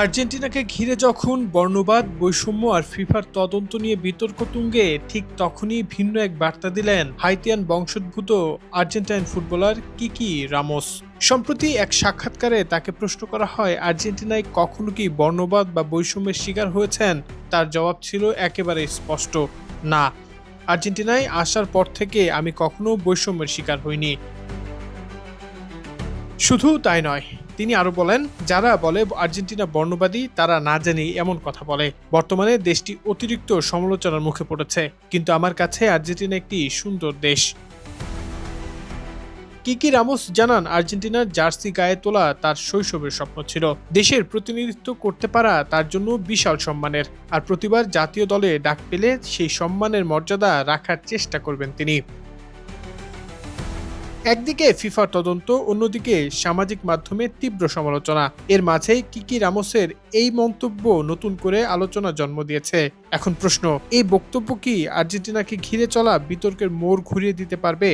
আর্জেন্টিনাকে ঘিরে যখন বর্ণবাদ, বৈষম্য আর ফিফার তদন্ত নিয়ে বিতর্ক তুঙ্গে, ঠিক তখনই ভিন্ন এক বার্তা দিলেন হাইতিয়ান বংশোদ্ভূত আর্জেন্টাইন ফুটবলার কিকি রামোস। সম্প্রতি এক সাক্ষাৎকারে তাকে প্রশ্ন করা হয়, আর্জেন্টিনায় কখনো কি বর্ণবাদ বা বৈষম্যের শিকার হয়েছেন? তার জবাব ছিল একেবারে স্পষ্ট, না। আর্জেন্টিনায় আসার পর থেকে আমি কখনো বৈষম্যের শিকার হইনি। শুধু তাই নয়, তিনি আরো বলেন, যারা বলে আর্জেন্টিনা বর্ণবাদী তারা না জানি এমন কথা বলে। বর্তমানে দেশটি অতিরিক্ত সমালোচনার মুখে পড়েছে, কিন্তু আমার কাছে আর্জেন্টিনা একটি সুন্দর দেশ। কিকি রামোস জানান, আর্জেন্টিনার জার্সি গায়ে তোলা তার শৈশবের স্বপ্ন ছিল। দেশের প্রতিনিধিত্ব করতে পারা তার জন্য বিশাল সম্মানের, আর প্রতিবার জাতীয় দলে ডাক পেলে সেই সম্মানের মর্যাদা রাখার চেষ্টা করবেন তিনি। একদিকে ফিফার তদন্ত, অন্যদিকে সামাজিক মাধ্যমে তীব্র সমালোচনা। এর মাঝেই কিকি রামোসের এই মন্তব্য নতুন করে আলোচনা জন্ম দিয়েছে। এখন প্রশ্ন, এই বক্তব্য কি আর্জেন্টিনাকে ঘিরে চলা বিতর্কের মোড় ঘুরিয়ে দিতে পারবে?